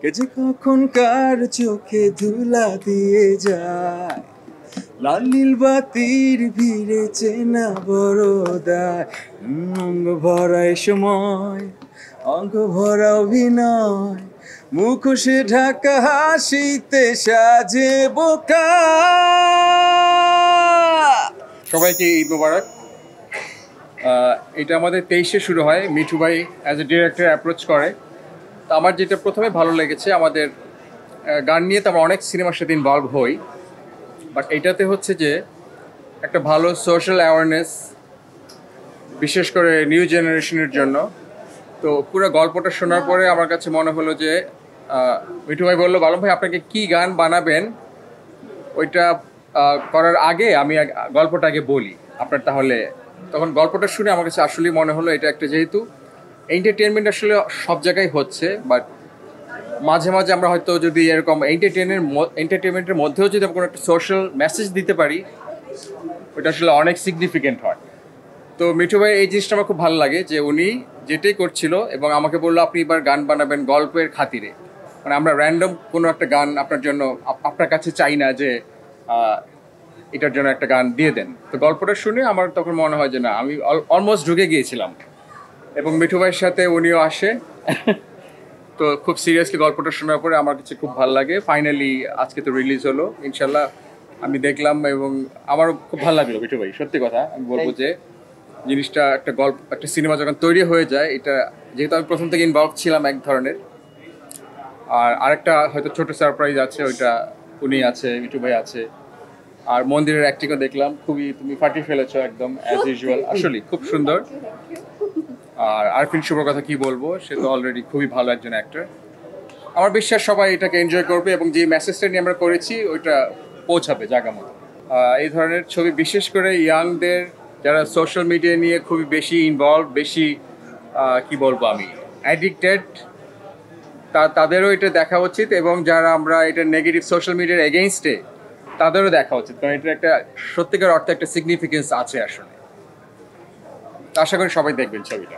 কে যে কখন কার চোখে ধুলা দিয়ে যায়, লাল নীল বাতির ভিড়ে চেনা বড় দায়। অঙ্গ ভরা এ সময়, অঙ্গ ভরা অভিনয়, মুখোশে ঢাকা হাসিতে সাজে বোকা। সবাইকে ঈদ মোবারক। এটা আমাদের 23-এ শুরু হয়। মিঠু ভাই অ্যাজ এ ডিরেক্টর অ্যাপ্রোচ করে। তো আমার যেটা প্রথমে ভালো লেগেছে, আমাদের গান নিয়ে তো আমরা অনেক সিনেমার সাথে ইনভলভ হই, বাট এইটাতে হচ্ছে যে একটা ভালো সোশ্যাল অ্যাওয়ারনেস, বিশেষ করে নিউ জেনারেশনের জন্য। তো পুরো গল্পটা শোনার পরে আমার কাছে মনে হলো যে মিঠু ভাই বললো, বালম ভাই আপনাকে কী গান বানাবেন ওইটা করার আগে আমি গল্পটা আগে বলি আপনার। তাহলে তখন গল্পটা শুনে আমার কাছে আসলেই মনে হলো এটা একটা, যেহেতু এন্টারটেনমেন্ট আসলে সব জায়গায় হচ্ছে, বাট মাঝে মাঝে আমরা হয়তো যদি এরকম এন্টারটেনমেন্টের মধ্যেও যদি আমরা কোনো একটা সোশ্যাল মেসেজ দিতে পারি, ওইটা আসলে অনেক সিগনিফিকেন্ট হয়। তো মিঠু ভাই এই জিনিসটা আমার খুব ভালো লাগে যে উনি যেটাই করছিল এবং আমাকে বললো আপনি এবার গান বানাবেন গল্পের খাতিরে। মানে আমরা র্যান্ডম কোনো একটা গান আপনার জন্য, আপনার কাছে চাই না যে এটার জন্য একটা গান দিয়ে দেন। তো গল্পটা শুনে আমার তখন মনে হয় যে না, আমি অলমোস্ট ঢুকে গিয়েছিলাম। এবং মিঠু ভাইয়ের সাথে উনিও আসে। তো খুব সিরিয়াসলি গল্পটা শোনার পরে আমার কাছে খুব ভালো লাগে। ফাইনালি আজকে তো রিলিজ হলো, ইনশাল্লাহ আমি দেখলাম এবং আমারও খুব ভালো লাগলো। মিঠু ভাই সত্যি কথা আমি বলবো যে জিনিসটা একটা গল্প, একটা সিনেমা যখন তৈরি হয়ে যায়, এটা যেহেতু আমি প্রথম থেকে ইনভলভ ছিলাম এক ধরনের। আর আরেকটা হয়তো ছোট সারপ্রাইজ আছে, ওইটা উনি আছে, মিঠু ভাই আছে। আর মন্দিরের অ্যাক্টিংও দেখলাম, খুবই তুমি ফাটিয়ে ফেলেছো একদম অ্যাজ ইউজুয়াল, আসলে খুব সুন্দর। আর আরফিন শুভর কথা কি বলবো, সে তো অলরেডি খুবই ভালো একজন অ্যাক্টর। আমার বিশ্বাস সবাই এটাকে এনজয় করবে এবং যে মেসেজটা নিয়ে আমরা করেছি ওইটা পৌঁছাবে জায়গা মতো। এই ধরনের ছবি বিশেষ করে ইয়াংদের যারা সোশ্যাল মিডিয়া নিয়ে খুবই বেশি ইনভলভ, বেশি কি বলবো আমি অ্যাডিক্টেড, তাদেরও এটা দেখা উচিত। এবং যারা আমরা এটা নেগেটিভ সোশ্যাল মিডিয়ার এগেইনস্টে, তাদেরও দেখা উচিত, কারণ এটার একটা সত্যিকার অর্থে একটা সিগনিফিকেন্স আছে আসলে। আশা করি সবাই দেখবেন ছবিটা।